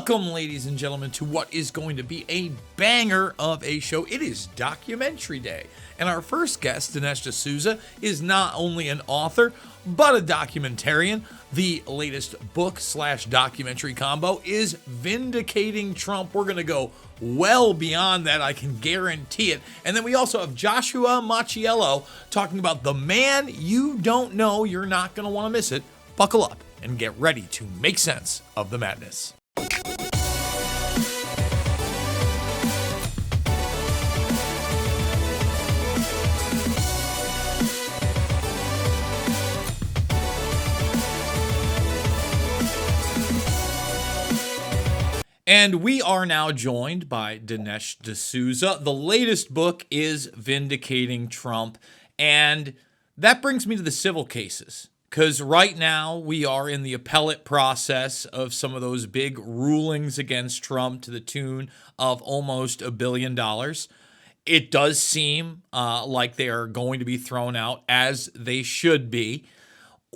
Welcome, ladies and gentlemen, to what is going to be a banger of a show. It is Documentary Day, and our first guest, Dinesh D'Souza, is not only an author, but a documentarian. The latest book/documentary combo is Vindicating Trump. We're going to go well beyond that, I can guarantee it. And then we also have Joshua Macchiello talking about the man you don't know. You're not going to want to miss it. Buckle up and get ready to make sense of the madness. And we are now joined by Dinesh D'Souza. The latest book is Vindicating Trump. And that brings me to the civil cases. Because right now we are in the appellate process of some of those big rulings against Trump to the tune of almost $1 billion. It does seem like they are going to be thrown out, as they should be.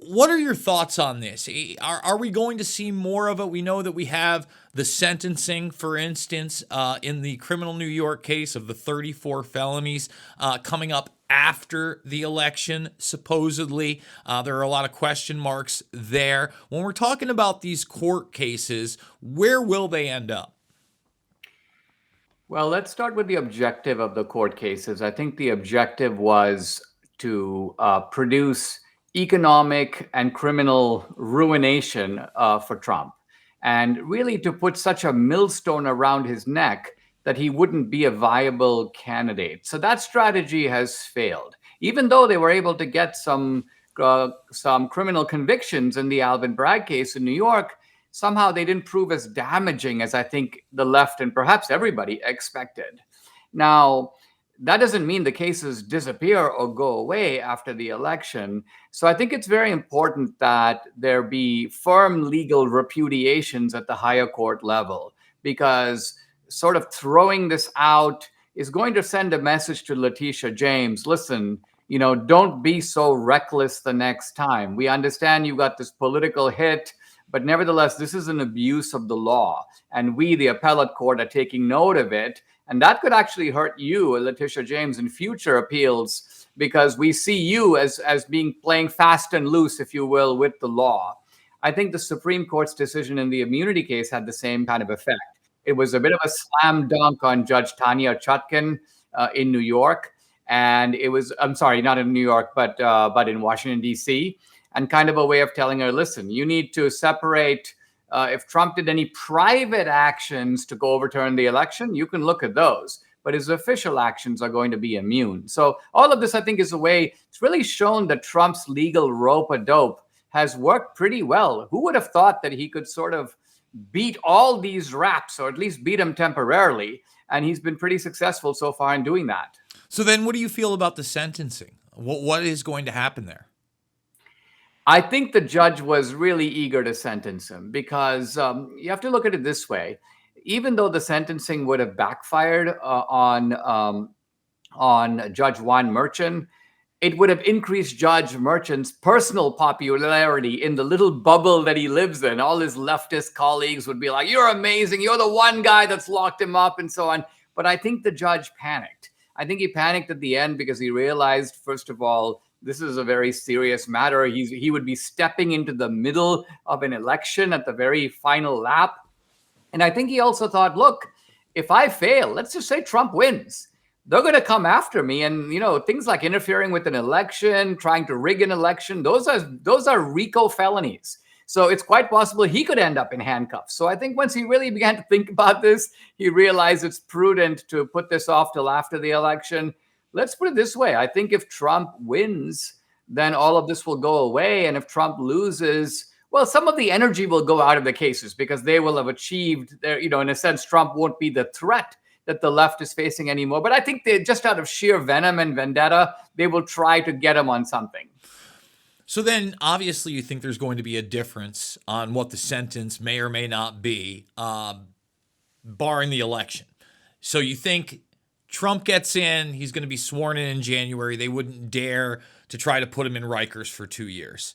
What are your thoughts on this? Are we going to see more of it? We know that we have the sentencing, for instance, in the criminal New York case of the 34 felonies coming up after the election, supposedly. There are a lot of question marks there. When we're talking about these court cases, where will they end up? Well, let's start with the objective of the court cases. I think the objective was to produce economic and criminal ruination for Trump, and really to put such a millstone around his neck that he wouldn't be a viable candidate. So that strategy has failed. Even though they were able to get some criminal convictions in the Alvin Bragg case in New York, somehow they didn't prove as damaging as I think the left and perhaps everybody expected. Now, that doesn't mean the cases disappear or go away after the election. So I think it's very important that there be firm legal repudiations at the higher court level, because sort of throwing this out is going to send a message to Letitia James. Listen, don't be so reckless the next time. We understand you got this political hit, but nevertheless, this is an abuse of the law. And we, the appellate court, are taking note of it. And that could actually hurt you, Letitia James, in future appeals, because we see you as playing fast and loose, if you will, with the law. I think the Supreme Court's decision in the immunity case had the same kind of effect. It was a bit of a slam dunk on Judge Tanya Chutkan in New York. And it was, I'm sorry, not in New York, but in Washington, D.C., and kind of a way of telling her, listen, you need to separate. If Trump did any private actions to go overturn the election, you can look at those. But his official actions are going to be immune. So all of this, I think, is a way. It's really shown that Trump's legal rope-a-dope has worked pretty well. Who would have thought that he could sort of beat all these raps, or at least beat them temporarily? And he's been pretty successful so far in doing that. So then what do you feel about the sentencing? What is going to happen there? I think the judge was really eager to sentence him, because you have to look at it this way. Even though the sentencing would have backfired on Judge Juan Merchan, it would have increased Judge Merchan's personal popularity in the little bubble that he lives in. All his leftist colleagues would be like, you're amazing. You're the one guy that's locked him up, and so on. But I think the judge panicked. I think he panicked at the end because he realized, first of all, this is a very serious matter. He would be stepping into the middle of an election at the very final lap. And I think he also thought, look, if I fail, let's just say Trump wins, they're going to come after me. And, things like interfering with an election, trying to rig an election, those are RICO felonies. So it's quite possible he could end up in handcuffs. So I think once he really began to think about this, he realized it's prudent to put this off till after the election. Let's put it this way. I think if Trump wins, then all of this will go away. And if Trump loses, well, some of the energy will go out of the cases, because they will have achieved their, in a sense, Trump won't be the threat that the left is facing anymore. But I think they just out of sheer venom and vendetta, they will try to get him on something. So then obviously you think there's going to be a difference on what the sentence may or may not be, barring the election. So you think Trump gets in, he's going to be sworn in January. They wouldn't dare to try to put him in Rikers for 2 years.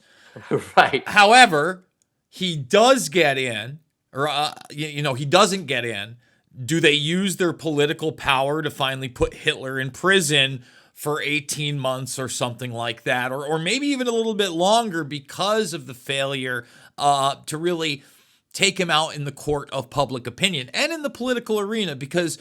Right. However, he does get in or he doesn't get in, do they use their political power to finally put Hitler in prison for 18 months or something like that, or maybe even a little bit longer because of the failure to really take him out in the court of public opinion and in the political arena? Because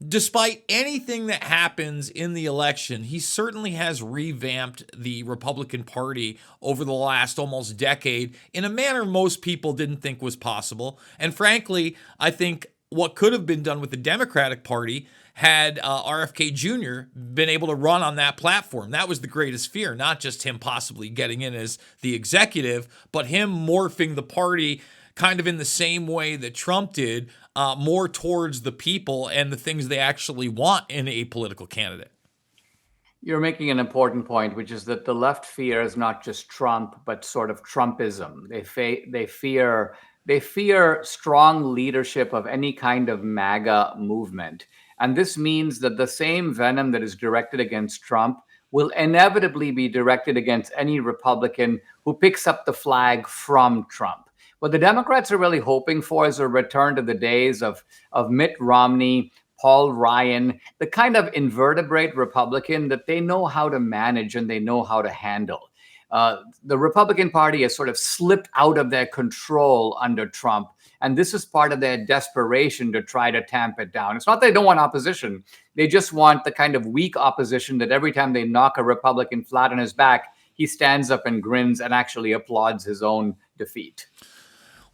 despite anything that happens in the election, he certainly has revamped the Republican Party over the last almost decade in a manner most people didn't think was possible. And frankly, I think what could have been done with the Democratic Party had RFK Jr. been able to run on that platform. That was the greatest fear, not just him possibly getting in as the executive, but him morphing the party kind of in the same way that Trump did, more towards the people and the things they actually want in a political candidate. You're making an important point, which is that the left fears not just Trump, but sort of Trumpism. They fear strong leadership of any kind of MAGA movement. And this means that the same venom that is directed against Trump will inevitably be directed against any Republican who picks up the flag from Trump. What the Democrats are really hoping for is a return to the days of Mitt Romney, Paul Ryan, the kind of invertebrate Republican that they know how to manage and they know how to handle. The Republican Party has sort of slipped out of their control under Trump. And this is part of their desperation to try to tamp it down. It's not that they don't want opposition. They just want the kind of weak opposition that every time they knock a Republican flat on his back, he stands up and grins and actually applauds his own defeat.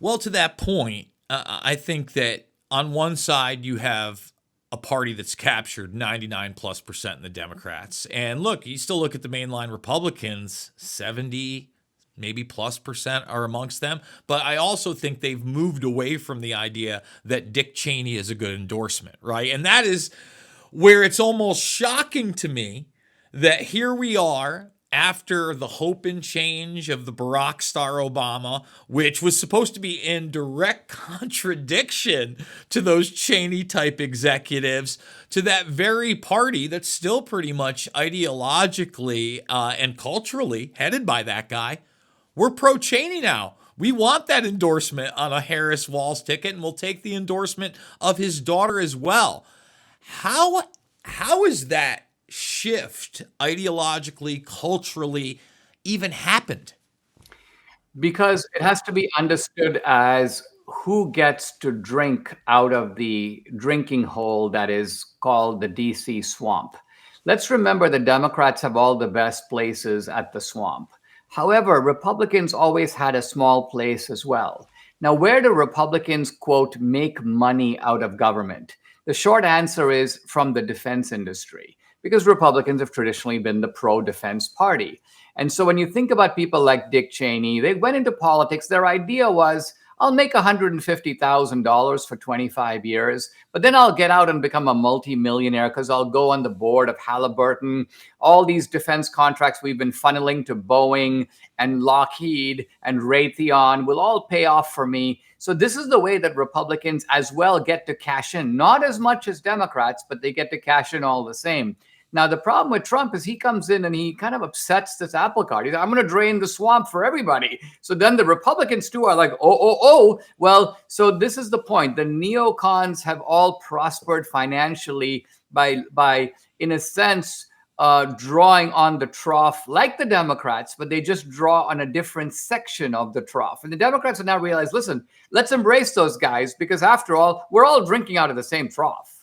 Well, to that point, I think that on one side you have a party that's captured 99+% in the Democrats. And look, you still look at the mainline Republicans, 70 maybe +% are amongst them. But I also think they've moved away from the idea that Dick Cheney is a good endorsement, right? And that is where it's almost shocking to me that here we are after the hope and change of the Barack star Obama, which was supposed to be in direct contradiction to those Cheney type executives, to that very party that's still pretty much ideologically and culturally headed by that guy. We're pro Cheney now. We want that endorsement on a Harris Walz ticket, and we'll take the endorsement of his daughter as well. How is that shift ideologically, culturally even happened? Because it has to be understood as who gets to drink out of the drinking hole that is called the DC swamp. Let's remember the Democrats have all the best places at the swamp. However, Republicans always had a small place as well. Now, where do Republicans, quote, make money out of government? The short answer is from the defense industry, because Republicans have traditionally been the pro-defense party. And so when you think about people like Dick Cheney, they went into politics. Their idea was, I'll make $150,000 for 25 years, but then I'll get out and become a multimillionaire because I'll go on the board of Halliburton. All these defense contracts we've been funneling to Boeing and Lockheed and Raytheon will all pay off for me. So this is the way that Republicans as well get to cash in, not as much as Democrats, but they get to cash in all the same. Now, the problem with Trump is he comes in and he kind of upsets this apple cart. He's like, I'm going to drain the swamp for everybody. So then the Republicans too are like, oh. Well, so this is the point. The neocons have all prospered financially by in a sense, drawing on the trough like the Democrats, but they just draw on a different section of the trough. And the Democrats have now realized, listen, let's embrace those guys because after all, we're all drinking out of the same trough.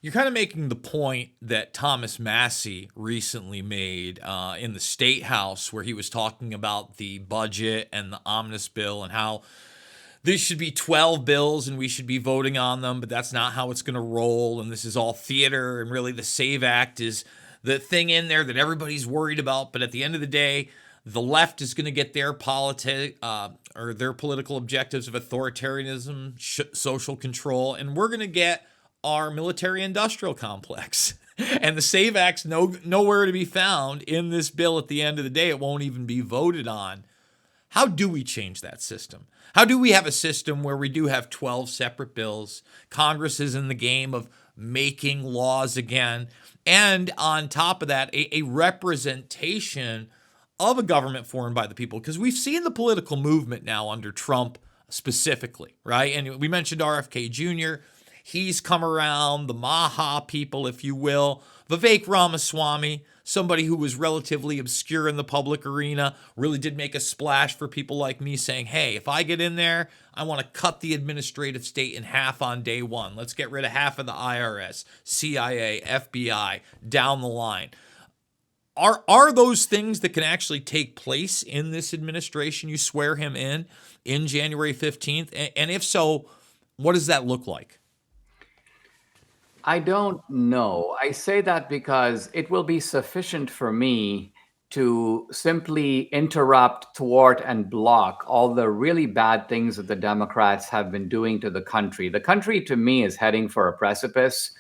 You're kind of making the point that Thomas Massie recently made in the State House, where he was talking about the budget and the omnibus bill and how there should be 12 bills and we should be voting on them, but that's not how it's going to roll. And this is all theater. And really, the SAVE Act is the thing in there that everybody's worried about. But at the end of the day, the left is going to get their or their political objectives of authoritarianism, social control, and we're going to get our military-industrial complex. And the SAVE Act's nowhere to be found in this bill at the end of the day. It won't even be voted on. How do we change that system? How do we have a system where we do have 12 separate bills? Congress is in the game of making laws again. And on top of that, a representation of a government formed by the people. Because we've seen the political movement now under Trump specifically, right? And we mentioned RFK Jr. He's come around, the Maha people, if you will. Vivek Ramaswamy, somebody who was relatively obscure in the public arena, really did make a splash for people like me saying, hey, if I get in there, I want to cut the administrative state in half on day one. Let's get rid of half of the IRS, CIA, FBI, down the line. Are those things that can actually take place in this administration? You swear him in January 15th? And if so, what does that look like? I don't know. I say that because it will be sufficient for me to simply interrupt, thwart, and block all the really bad things that the Democrats have been doing to the country. The country, to me, is heading for a precipice,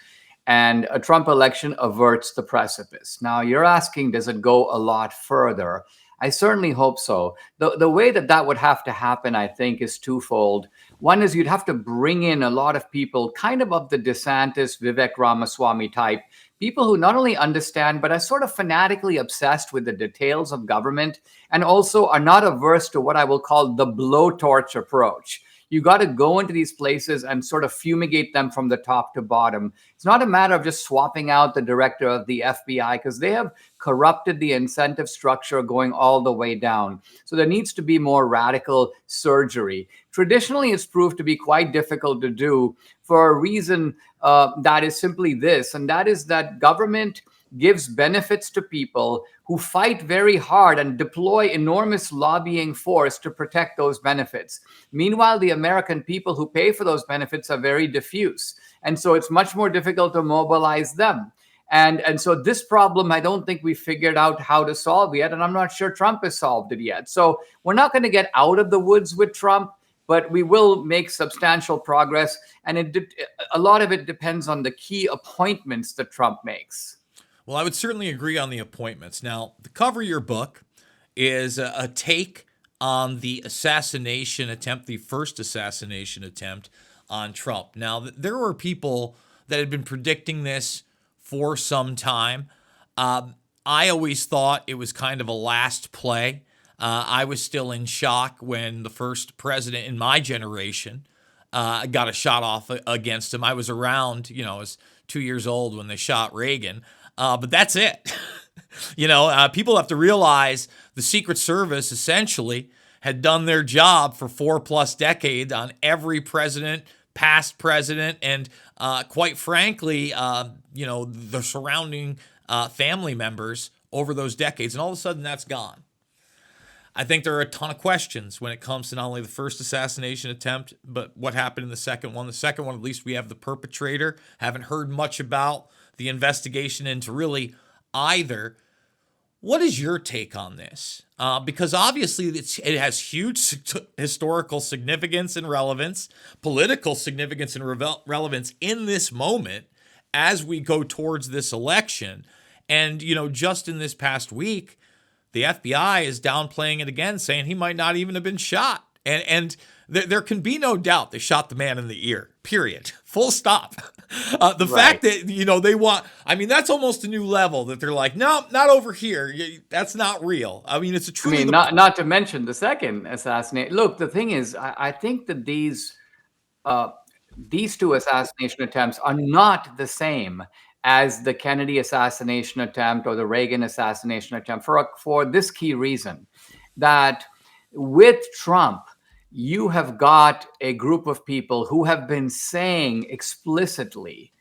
and a Trump election averts the precipice. Now, you're asking, does it go a lot further? I certainly hope so. The way that that would have to happen, I think, is twofold. One is you'd have to bring in a lot of people, kind of the DeSantis, Vivek Ramaswamy type, people who not only understand, but are sort of fanatically obsessed with the details of government and also are not averse to what I will call the blowtorch approach. You got to go into these places and sort of fumigate them from the top to bottom. It's not a matter of just swapping out the director of the FBI because they have corrupted the incentive structure going all the way down. So there needs to be more radical surgery. Traditionally, it's proved to be quite difficult to do for a reason that is simply this, and that is that government gives benefits to people who fight very hard and deploy enormous lobbying force to protect those benefits. Meanwhile, the American people who pay for those benefits are very diffuse. And so it's much more difficult to mobilize them. And so this problem, I don't think we figured out how to solve yet. And I'm not sure Trump has solved it yet. So we're not going to get out of the woods with Trump, but we will make substantial progress. And a lot of it depends on the key appointments that Trump makes. Well, I would certainly agree on the appointments. Now, the cover of your book is a take on the assassination attempt, the first assassination attempt on Trump. Now, there were people that had been predicting this for some time. I always thought it was kind of a last play. I was still in shock when the first president in my generation got a shot off against him. I was around, I was 2 years old when they shot Reagan. But that's it. People have to realize the Secret Service essentially had done their job for 4+ decades on every president, past president, and quite frankly, the surrounding family members over those decades. And all of a sudden, that's gone. I think there are a ton of questions when it comes to not only the first assassination attempt, but what happened in the second one. The second one, at least we have the perpetrator. Haven't heard much about the investigation into really either. What is your take on this? Because obviously it has huge historical significance and relevance, political significance and relevance in this moment as we go towards this election. And, just in this past week, the FBI is downplaying it again, saying he might not even have been shot. And there can be no doubt they shot the man in the ear, period. Full stop. The fact that, they want, that's almost a new level that they're like, no, not over here. That's not real. It's a truly. Not to mention the second assassination. Look, the thing is, I think that these two assassination attempts are not the same as the Kennedy assassination attempt or the Reagan assassination attempt for this key reason, that with Trump, you have got a group of people who have been saying explicitly,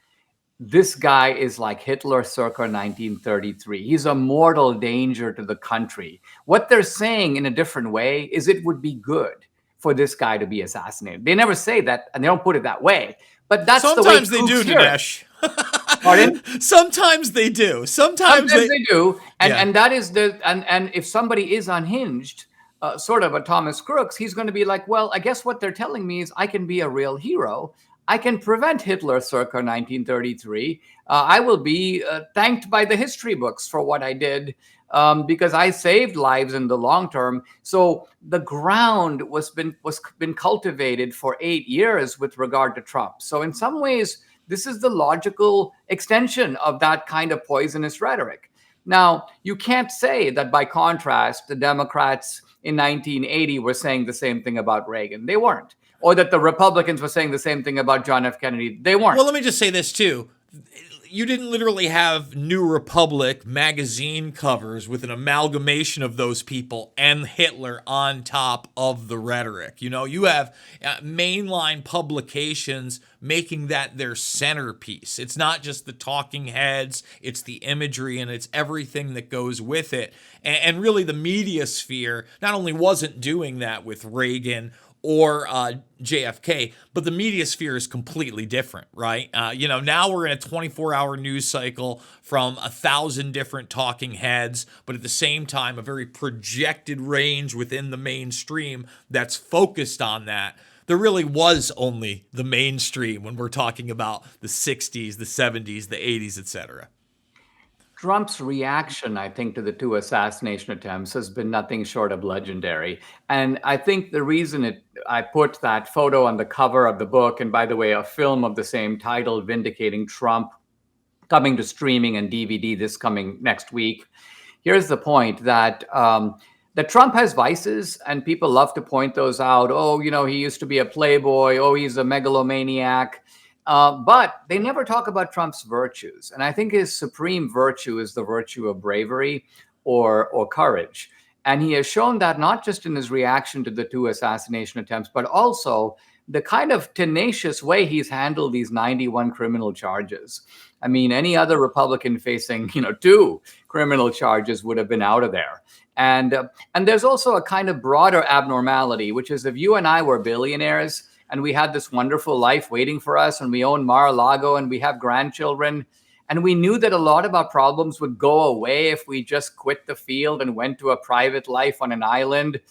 this guy is like Hitler circa 1933. He's a mortal danger to the country. What they're saying in a different way is it would be good for this guy to be assassinated. They never say that, and they don't put it that way. But that's sometimes the way they do, Dinesh. Pardon? Sometimes they do. Sometimes they do. And that is and if somebody is unhinged, sort of a Thomas Crooks, he's going to be like, well, I guess what they're telling me is I can be a real hero. I can prevent Hitler circa 1933. I will be thanked by the history books for what I did because I saved lives in the long term. So the ground was been cultivated for 8 years with regard to Trump. So in some ways, this is the logical extension of that kind of poisonous rhetoric. Now, you can't say that by contrast, the Democrats in 1980 were saying the same thing about Reagan. They weren't. Or that the Republicans were saying the same thing about John F. Kennedy. They weren't. Well, let me just say this too. You didn't literally have New Republic magazine covers with an amalgamation of those people and Hitler on top of the rhetoric. You know, you have mainline publications making that their centerpiece. It's not just the talking heads, it's the imagery and it's everything that goes with it. And really the media sphere not only wasn't doing that with Reagan or JFK, but the media sphere is completely different, right? Now we're in a 24-hour news cycle from 1,000 different talking heads, but at the same time, a very projected range within the mainstream that's focused on that. There really was only the mainstream when we're talking about the 60s, the 70s, the 80s, etc. Trump's reaction, I think, to the two assassination attempts has been nothing short of legendary. And I think the reason I put that photo on the cover of the book, and by the way, a film of the same title, Vindicating Trump, coming to streaming and DVD this coming next week. Here's the point that Trump has vices, and people love to point those out. Oh, he used to be a playboy. Oh, he's a megalomaniac. But they never talk about Trump's virtues. And I think his supreme virtue is the virtue of bravery or courage. And he has shown that not just in his reaction to the two assassination attempts, but also the kind of tenacious way he's handled these 91 criminal charges. I mean, any other Republican facing, 2 criminal charges would have been out of there. And there's also a kind of broader abnormality, which is if you and I were billionaires, and we had this wonderful life waiting for us, and we own Mar-a-Lago, and we have grandchildren, and we knew that a lot of our problems would go away if we just quit the field and went to a private life on an island,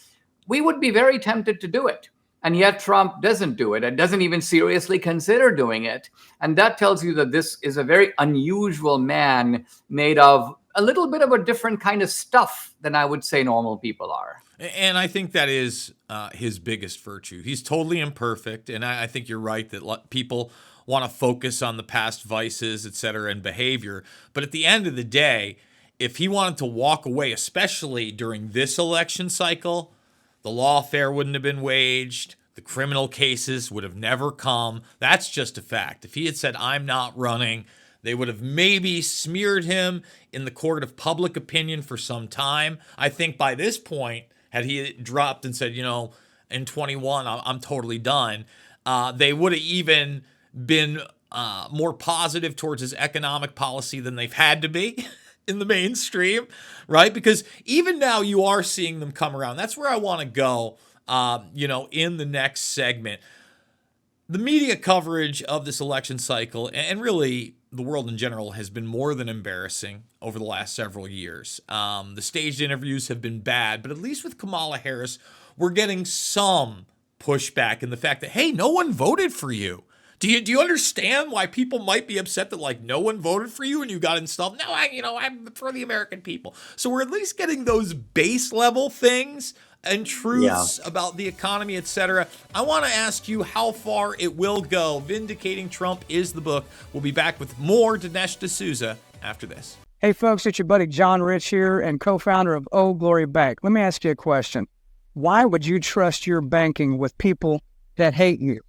we would be very tempted to do it. And yet Trump doesn't do it and doesn't even seriously consider doing it. And that tells you that this is a very unusual man made of a little bit of a different kind of stuff than I would say normal people are. And I think that is his biggest virtue. He's totally imperfect, and I think you're right that people want to focus on the past vices, et cetera, and behavior. But at the end of the day, if he wanted to walk away, especially during this election cycle, the lawfare wouldn't have been waged. The criminal cases would have never come. That's just a fact. If he had said, I'm not running, they would have maybe smeared him in the court of public opinion for some time. I think by this point, had he dropped and said, in 21, I'm totally done, they would have even been more positive towards his economic policy than they've had to be in the mainstream, right? Because even now you are seeing them come around. That's where I want to go, in the next segment. The media coverage of this election cycle, and really the world in general, has been more than embarrassing over the last several years. The staged interviews have been bad, but at least with Kamala Harris, we're getting some pushback in the fact that, hey, no one voted for you. Do you understand why people might be upset that no one voted for you and you got installed? No, I'm for the American people. So we're at least getting those base level things and truths about the economy, etc. I want to ask you how far it will go. Vindicating Trump is the book. We'll be back with more Dinesh D'Souza after this. Hey folks, it's your buddy John Rich here and co-founder of Old Glory Bank. Let me ask you a question. Why would you trust your banking with people that hate you?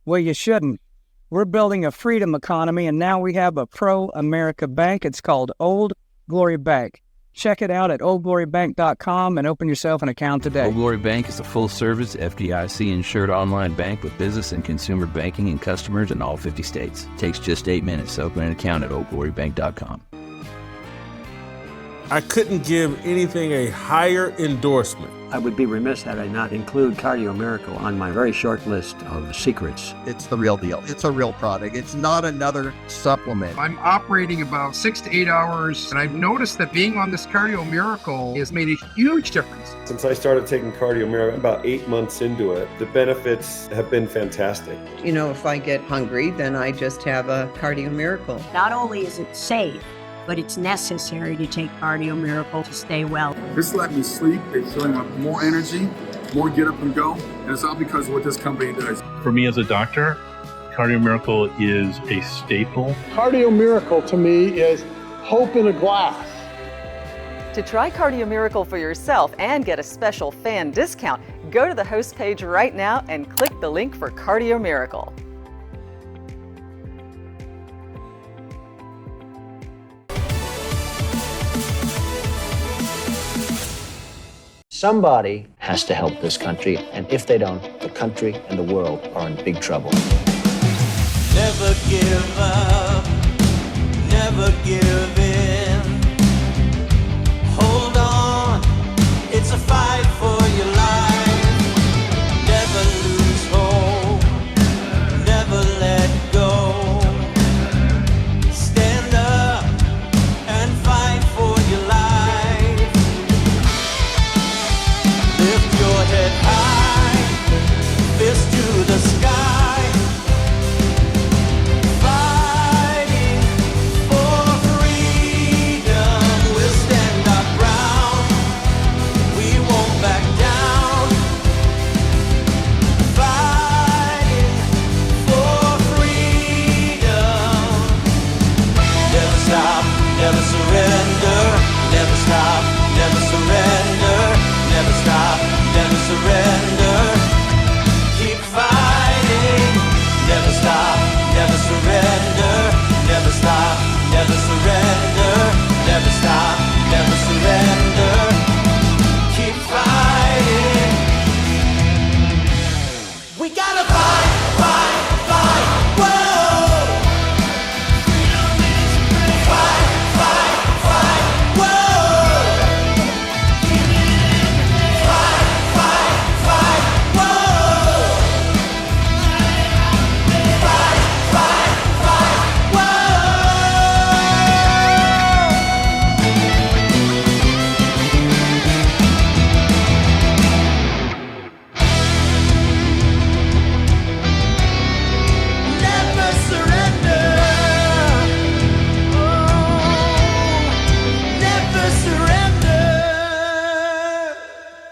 Well, you shouldn't. We're building a freedom economy, and now we have a pro-America bank. It's called Old Glory Bank. Check it out at oldglorybank.com and open yourself an account today. Old Glory Bank is a full-service, FDIC-insured online bank with business and consumer banking and customers in all 50 states. It takes just 8 minutes to open an account at oldglorybank.com. I couldn't give anything a higher endorsement. I would be remiss had I not include Cardio Miracle on my very short list of secrets. It's the real deal. It's a real product. It's not another supplement. I'm operating about 6 to 8 hours, and I've noticed that being on this Cardio Miracle has made a huge difference. Since I started taking Cardio Miracle, about 8 months into it, the benefits have been fantastic. If I get hungry, then I just have a Cardio Miracle. Not only is it safe, but it's necessary to take Cardio Miracle to stay well. This let me sleep. It's feeling with more energy, more get up and go. And it's all because of what this company does. For me as a doctor, Cardio Miracle is a staple. Cardio Miracle to me is hope in a glass. To try Cardio Miracle for yourself and get a special fan discount, go to the host page right now and click the link for Cardio Miracle. Somebody has to help this country, and if they don't, the country and the world are in big trouble. Never give up, never give in. Hold on, it's a fight for your life. Never lose hope, never let go. Stand up and fight for your life. Lift your head high, fist to the sky. Never surrender, never stop, never surrender, never stop, never surrender. Keep fighting, never stop, never surrender, never stop, never surrender, never stop, never surrender. Keep fighting. We gotta fight, fight, fight, whoa!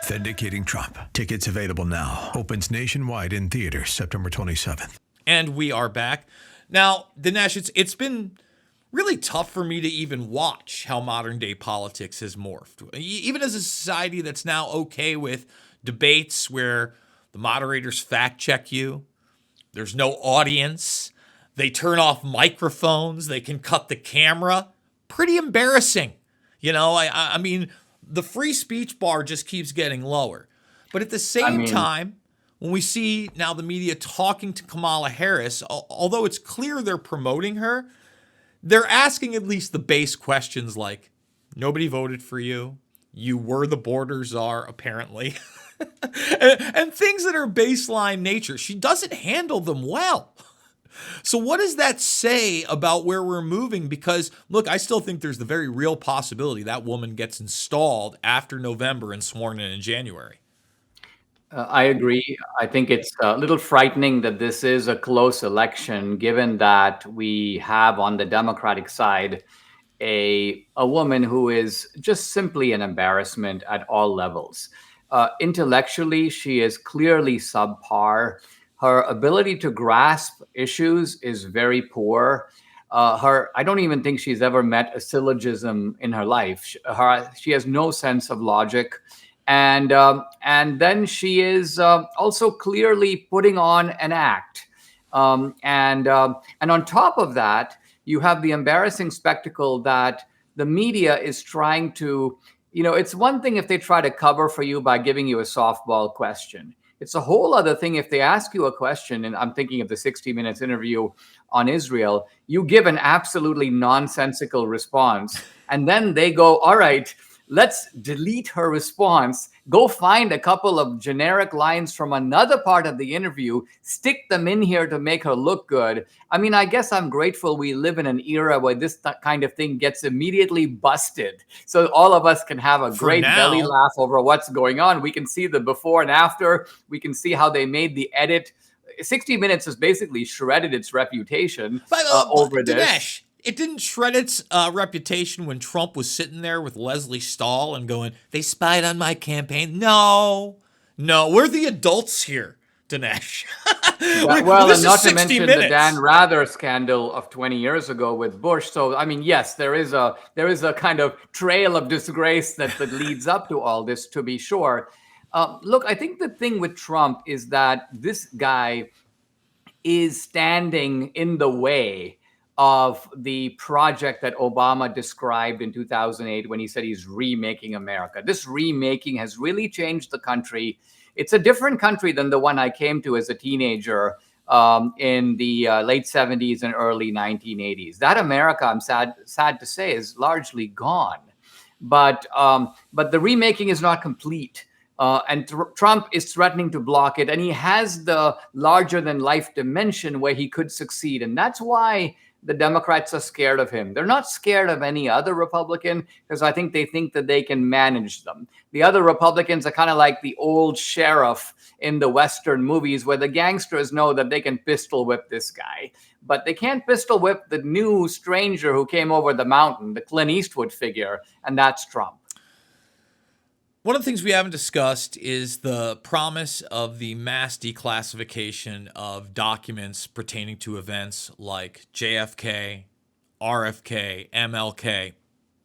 Vindicating Trump. Tickets available now. Opens nationwide in theaters September 27th. And we are back. Now, Dinesh, it's been really tough for me to even watch how modern day politics has morphed. Even as a society that's now okay with debates where the moderators fact check you, there's no audience, they turn off microphones, they can cut the camera. Pretty embarrassing. I mean, the free speech bar just keeps getting lower. But at the same time, when we see now the media talking to Kamala Harris, although it's clear they're promoting her, they're asking at least the base questions like, nobody voted for you. You were the border czar, apparently. and things that are baseline nature. She doesn't handle them well. So what does that say about where we're moving? Because, look, I still think there's the very real possibility that woman gets installed after November and sworn in January. I agree. I think it's a little frightening that this is a close election, given that we have on the Democratic side a woman who is just simply an embarrassment at all levels. Intellectually, she is clearly subpar. Her ability to grasp issues is very poor. I don't even think she's ever met a syllogism in her life. She has no sense of logic. And then she is also clearly putting on an act. And on top of that, you have the embarrassing spectacle that the media is trying to, it's one thing if they try to cover for you by giving you a softball question. It's a whole other thing if they ask you a question, and I'm thinking of the 60 Minutes interview on Israel, you give an absolutely nonsensical response, and then they go, all right, let's delete her response, go find a couple of generic lines from another part of the interview, stick them in here to make her look good. I mean, I guess I'm grateful we live in an era where this kind of thing gets immediately busted. So all of us can have a great belly laugh over what's going on. We can see the before and after. We can see how they made the edit. 60 Minutes has basically shredded its reputation over this. Dinesh, it didn't shred its reputation when Trump was sitting there with Leslie Stahl and going, they spied on my campaign. No, we're the adults here, Dinesh. Well, This and is not to 60 mention minutes. the Dan Rather scandal of 20 years ago with Bush. So, I mean, yes, there is a kind of trail of disgrace that leads up to all this, to be sure. Look, I think the thing with Trump is that this guy is standing in the way of the project that Obama described in 2008 when he said he's remaking America. This remaking has really changed the country. It's a different country than the one I came to as a teenager in the late 70s and early 1980s. That America, I'm sad to say, is largely gone. But the remaking is not complete. And Trump is threatening to block it. And he has the larger than life dimension where he could succeed. And that's why the Democrats are scared of him. They're not scared of any other Republican because I think they think that they can manage them. The other Republicans are kind of like the old sheriff in the Western movies where the gangsters know that they can pistol whip this guy. But they can't pistol whip the new stranger who came over the mountain, the Clint Eastwood figure, and that's Trump. One of the things we haven't discussed is the promise of the mass declassification of documents pertaining to events like JFK, RFK, MLK.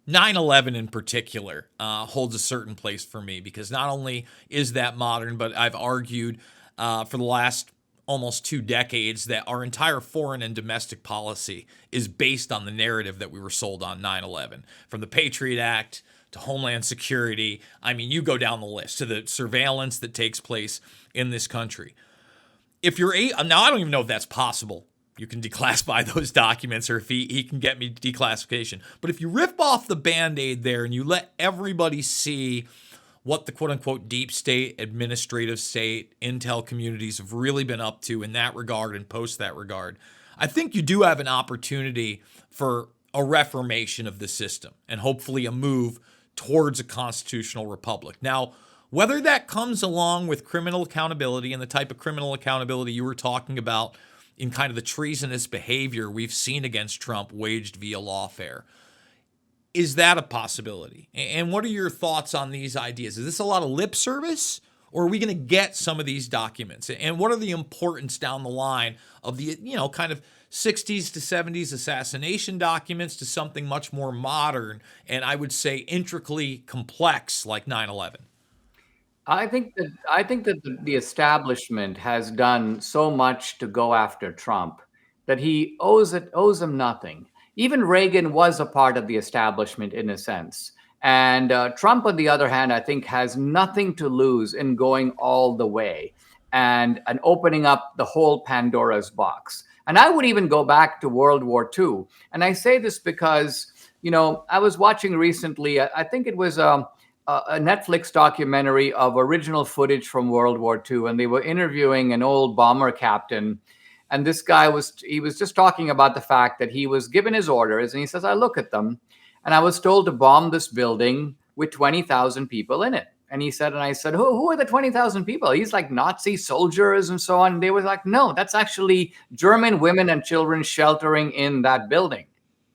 9/11 in particular holds a certain place for me because not only is that modern, but I've argued for the last almost 2 decades that our entire foreign and domestic policy is based on the narrative that we were sold on 9/11. From the Patriot Act to Homeland Security. I mean, you go down the list to the surveillance that takes place in this country. If you're now, I don't even know if that's possible. You can declassify those documents, or if he can get me declassification. But if you rip off the Band-Aid there and you let everybody see what the quote-unquote deep state, administrative state, intel communities have really been up to in that regard and post that regard, I think you do have an opportunity for a reformation of the system and hopefully a move towards a constitutional republic. Now, whether that comes along with criminal accountability and the type of criminal accountability you were talking about in kind of the treasonous behavior we've seen against Trump waged via lawfare, is that a possibility? And what are your thoughts on these ideas? Is this a lot of lip service, or are we going to get some of these documents? And what are the importance down the line of the, kind of 60s to 70s assassination documents to something much more modern and I would say intricately complex like 9/11? I think that the establishment has done so much to go after Trump that he owes him nothing. Even Reagan was a part of the establishment in a sense. And Trump, on the other hand, I think has nothing to lose in going all the way and opening up the whole Pandora's box. And I would even go back to World War II. And I say this because, I was watching recently, I think it was a Netflix documentary of original footage from World War II. And they were interviewing an old bomber captain. And this guy was just talking about the fact that he was given his orders. And he says, I look at them and I was told to bomb this building with 20,000 people in it. And I said, who are the 20,000 people? He's like Nazi soldiers and so on. And they were like, no, that's actually German women and children sheltering in that building.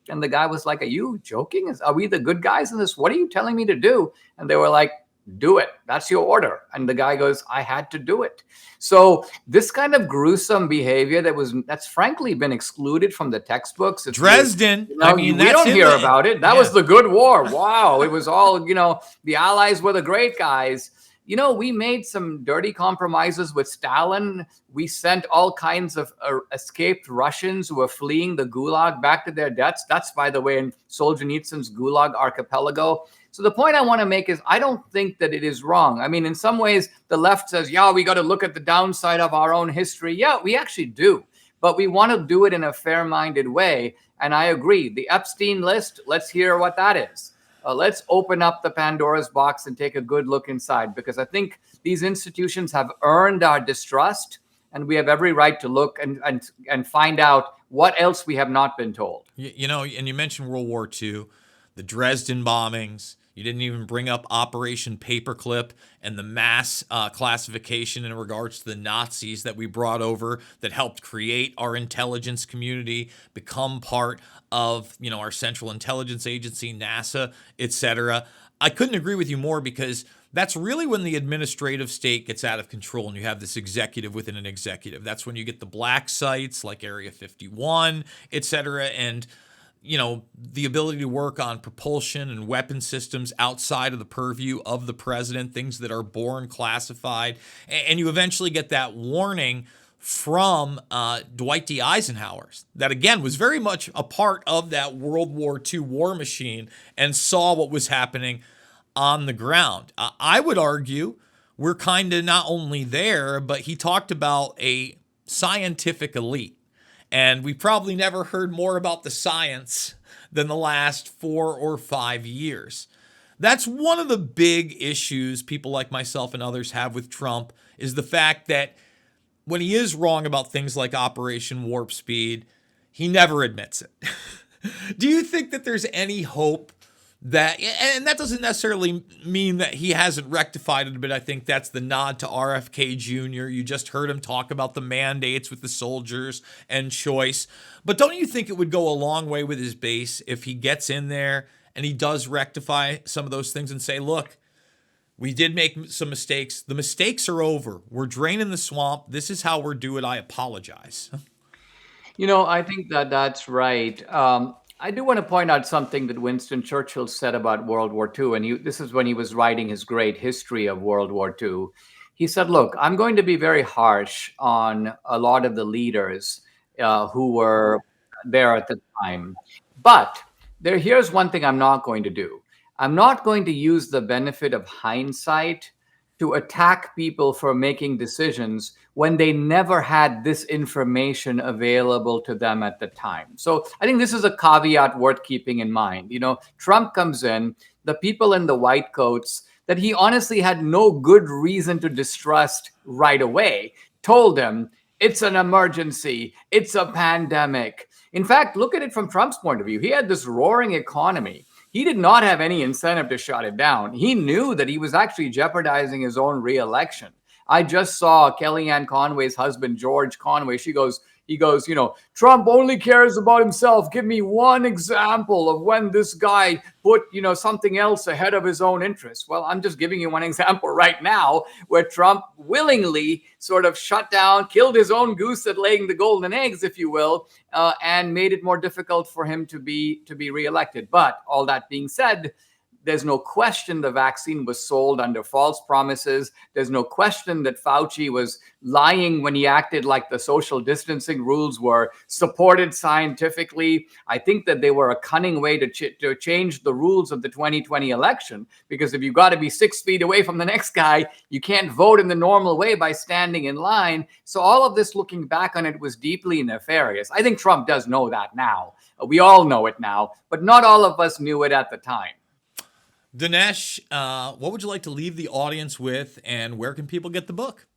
And the guy was like, are you joking? Are we the good guys in this? What are you telling me to do? And they were like, do it. That's your order. And the guy goes, I had to do it. So this kind of gruesome behavior that's frankly been excluded from the textbooks. Dresden. We don't hear about it. That was the good war. Wow. It was all, the Allies were the great guys. We made some dirty compromises with Stalin. We sent all kinds of escaped Russians who were fleeing the Gulag back to their deaths. That's, by the way, in Solzhenitsyn's Gulag archipelago. So the point I want to make is I don't think that it is wrong. I mean, in some ways, the left says, yeah, we got to look at the downside of our own history. Yeah, we actually do. But we want to do it in a fair-minded way. And I agree. The Epstein list, let's hear what that is. Let's open up the Pandora's box and take a good look inside, because I think these institutions have earned our distrust, and we have every right to look and find out what else we have not been told. And you mentioned World War II, the Dresden bombings. You didn't even bring up Operation Paperclip and the mass classification in regards to the Nazis that we brought over that helped create our intelligence community, become part of, our Central Intelligence Agency, NASA, etc. I couldn't agree with you more, because that's really when the administrative state gets out of control and you have this executive within an executive. That's when you get the black sites like Area 51, et cetera, and the ability to work on propulsion and weapon systems outside of the purview of the president, things that are born classified. And you eventually get that warning from Dwight D. Eisenhower, that again was very much a part of that World War II war machine and saw what was happening on the ground. I would argue we're kind of not only there, but he talked about a scientific elite. And we probably never heard more about the science than the last 4 or 5 years. That's one of the big issues people like myself and others have with Trump, is the fact that when he is wrong about things like Operation Warp Speed, he never admits it. Do you think that there's any hope that, and that doesn't necessarily mean that he hasn't rectified it, but I think that's the nod to RFK Jr. You just heard him talk about the mandates with the soldiers and choice. But don't you think it would go a long way with his base if he gets in there and he does rectify some of those things and say, look, we did make some mistakes. The mistakes are over. We're draining the swamp. This is how we're doing it. I apologize. I think that that's right. I do want to point out something that Winston Churchill said about World War II, and this is when he was writing his great history of World War II. He said, look, I'm going to be very harsh on a lot of the leaders who were there at the time. But here's one thing I'm not going to do. I'm not going to use the benefit of hindsight to attack people for making decisions when they never had this information available to them at the time. So I think this is a caveat worth keeping in mind. Trump comes in, the people in the white coats that he honestly had no good reason to distrust right away told him, it's an emergency, it's a pandemic. In fact, look at it from Trump's point of view. He had this roaring economy. He did not have any incentive to shut it down. He knew that he was actually jeopardizing his own reelection. I just saw Kellyanne Conway's husband, George Conway. He goes, Trump only cares about himself. Give me one example of when this guy put, something else ahead of his own interests. Well, I'm just giving you one example right now where Trump willingly sort of shut down, killed his own goose at laying the golden eggs, if you will, and made it more difficult for him to be reelected. But all that being said, there's no question the vaccine was sold under false promises. There's no question that Fauci was lying when he acted like the social distancing rules were supported scientifically. I think that they were a cunning way to change the rules of the 2020 election, because if you got to be 6 feet away from the next guy, you can't vote in the normal way by standing in line. So all of this, looking back on it, was deeply nefarious. I think Trump does know that now. We all know it now, but not all of us knew it at the time. Dinesh, what would you like to leave the audience with, and where can people get the book?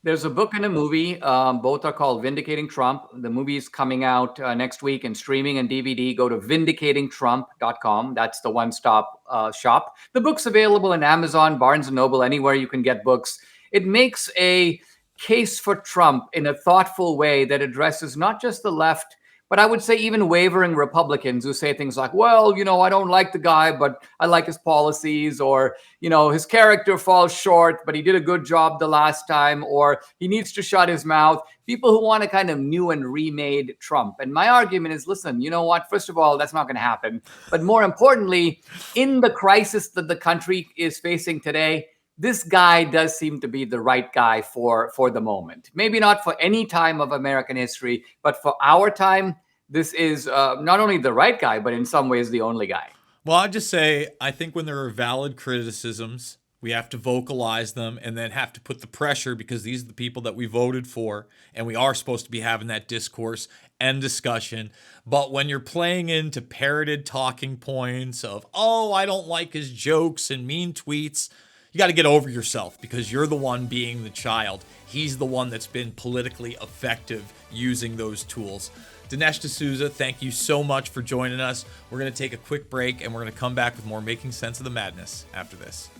There's a book and a movie. Both are called Vindicating Trump. The movie is coming out next week and streaming and DVD. Go to vindicatingtrump.com. That's the one-stop shop. The book's available in Amazon, Barnes & Noble, anywhere you can get books. It makes a case for Trump in a thoughtful way that addresses not just the left, but I would say even wavering Republicans who say things like, well, I don't like the guy, but I like his policies, or, his character falls short, but he did a good job the last time, or he needs to shut his mouth. People who want a kind of new and remade Trump. And my argument is, listen, you know what? First of all, that's not going to happen. But more importantly, in the crisis that the country is facing today, this guy does seem to be the right guy for the moment. Maybe not for any time of American history, but for our time, this is not only the right guy, but in some ways the only guy. Well, I'd just say, I think when there are valid criticisms, we have to vocalize them and then have to put the pressure, because these are the people that we voted for, and we are supposed to be having that discourse and discussion. But when you're playing into parroted talking points of, oh, I don't like his jokes and mean tweets, you got to get over yourself, because you're the one being the child. He's the one that's been politically effective using those tools. Dinesh D'Souza, thank you so much for joining us. We're going to take a quick break, and we're going to come back with more Making Sense of the Madness after this.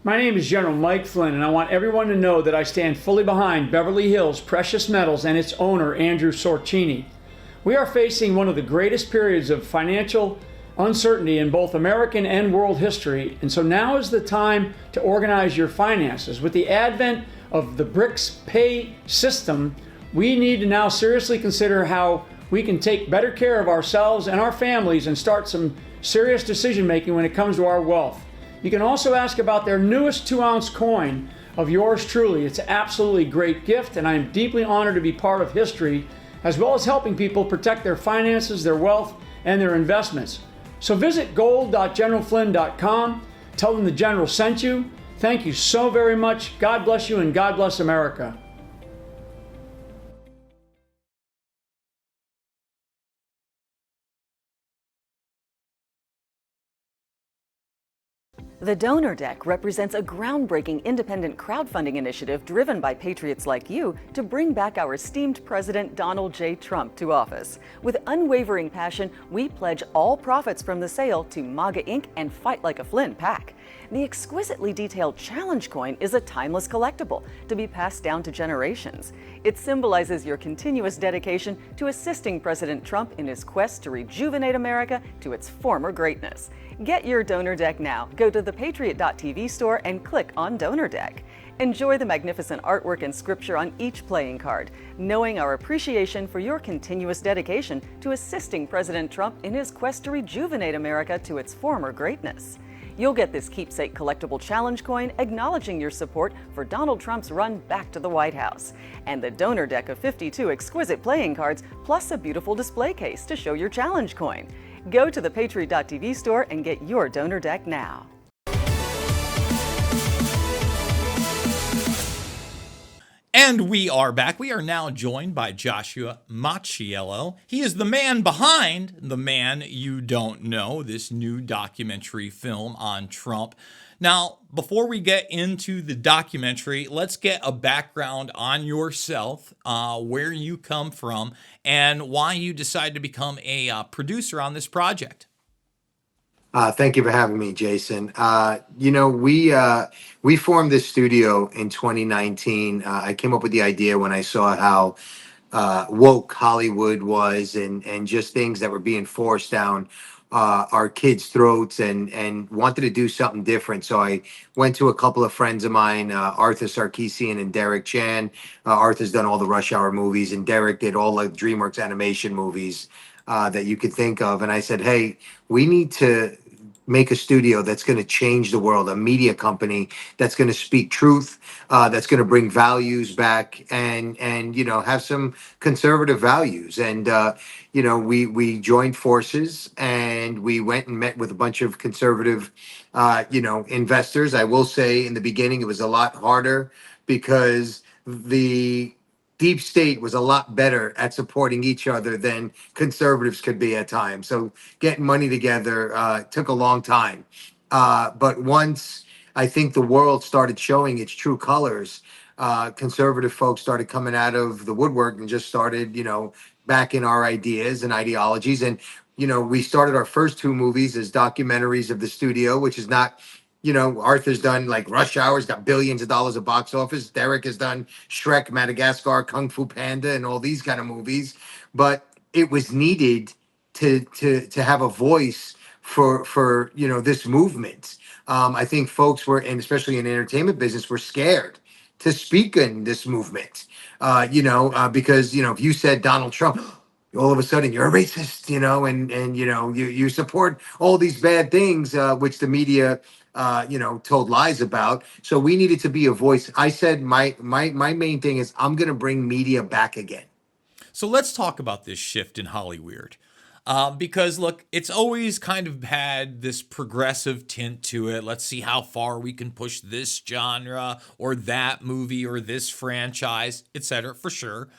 My name is General Mike Flynn, and I want everyone to know that I stand fully behind Beverly Hills Precious Metals and its owner, Andrew Sorcini. We are facing one of the greatest periods of financial uncertainty in both American and world history, and so now is the time to organize your finances. With the advent of the BRICS pay system, we need to now seriously consider how we can take better care of ourselves and our families and start some serious decision making when it comes to our wealth. You can also ask about their newest 2-ounce coin of yours truly. It's an absolutely great gift, and I am deeply honored to be part of history, as well as helping people protect their finances, their wealth, and their investments. So visit gold.generalflynn.com. Tell them the General sent you. Thank you so very much. God bless you, and God bless America. The Donor Deck represents a groundbreaking independent crowdfunding initiative driven by patriots like you to bring back our esteemed President Donald J. Trump to office. With unwavering passion, we pledge all profits from the sale to MAGA Inc. and Fight Like a Flynn PAC. The exquisitely detailed challenge coin is a timeless collectible to be passed down to generations. It symbolizes your continuous dedication to assisting President Trump in his quest to rejuvenate America to its former greatness. Get your Donor Deck now. Go to thepatriot.tv store and click on Donor Deck. Enjoy the magnificent artwork and scripture on each playing card, knowing our appreciation for your continuous dedication to assisting President Trump in his quest to rejuvenate America to its former greatness. You'll get this keepsake collectible challenge coin acknowledging your support for Donald Trump's run back to the White House, and the Donor Deck of 52 exquisite playing cards, plus a beautiful display case to show your challenge coin. Go to thepatriot.tv store and get your Donor Deck now. And we are back. We are now joined by Joshua Macchiello. He is the man behind The Man You Don't Know, this new documentary film on Trump. Now, before we get into the documentary, let's get a background on yourself, where you come from, and why you decided to become a producer on this project. Thank you for having me, Jason. We formed this studio in 2019. I came up with the idea when I saw how woke Hollywood was, and just things that were being forced down our kids' throats, and wanted to do something different. So I went to a couple of friends of mine, Arthur Sarkeesian and Derek Chan. Arthur's done all the Rush Hour movies, and Derek did all the DreamWorks animation movies that you could think of. And I said, hey, we need to make a studio that's going to change the world, a media company that's going to speak truth, that's going to bring values back, and have some conservative values. And we joined forces, and we went and met with a bunch of conservative investors. I will say in the beginning it was a lot harder because the deep state was a lot better at supporting each other than conservatives could be at times. So getting money together took a long time. But once I think the world started showing its true colors, conservative folks started coming out of the woodwork and just started, backing our ideas and ideologies. And, we started our first 2 movies as documentaries of the studio, which is not, Arthur's done like Rush Hour, he's got billions of dollars of box office. Derek has done Shrek, Madagascar, Kung Fu Panda, and all these kind of movies. But it was needed to have a voice for this movement. I think folks were, and especially in the entertainment business, were scared to speak in this movement. Because if you said Donald Trump, all of a sudden you're a racist, and you support all these bad things, which the media told lies about. So we needed to be a voice. I said my main thing is I'm going to bring media back again. So let's talk about this shift in Hollyweird. Because look, it's always kind of had this progressive tint to it. Let's see how far we can push this genre or that movie or this franchise, etc., for sure.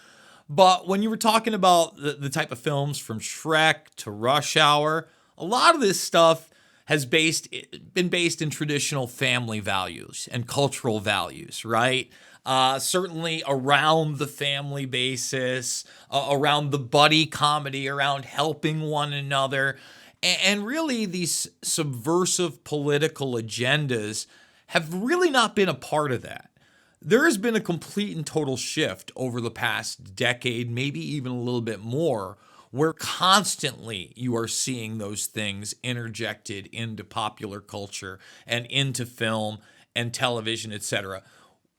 But when you were talking about the type of films from Shrek to Rush Hour, a lot of this stuff has been based in traditional family values and cultural values, right? Certainly around the family basis, around the buddy comedy, around helping one another. And really these subversive political agendas have really not been a part of that. There has been a complete and total shift over the past decade, maybe even a little bit more, where constantly you are seeing those things interjected into popular culture and into film and television, etc.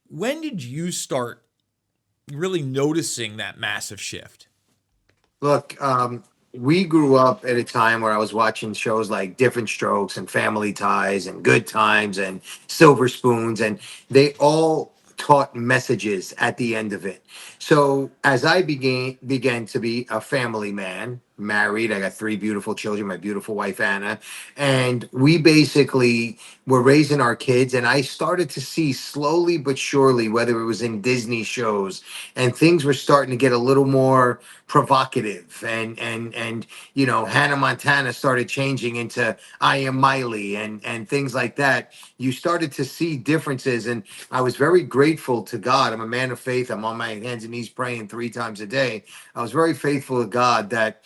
When did you start really noticing that massive shift? Look, we grew up at a time where I was watching shows like Different Strokes and Family Ties and Good Times and Silver Spoons, and they all taught messages at the end of it. So as I began to be a family man, married, I got three beautiful children, my beautiful wife Anna, and we basically were raising our kids, and I started to see slowly but surely, whether it was in Disney shows, and things were starting to get a little more provocative, and you know, Hannah Montana started changing into I Am Miley, and things like that. You started to see differences, and I was very grateful to God. I'm a man of faith. I'm on my hands and knees praying 3 times a day. I was very faithful to God that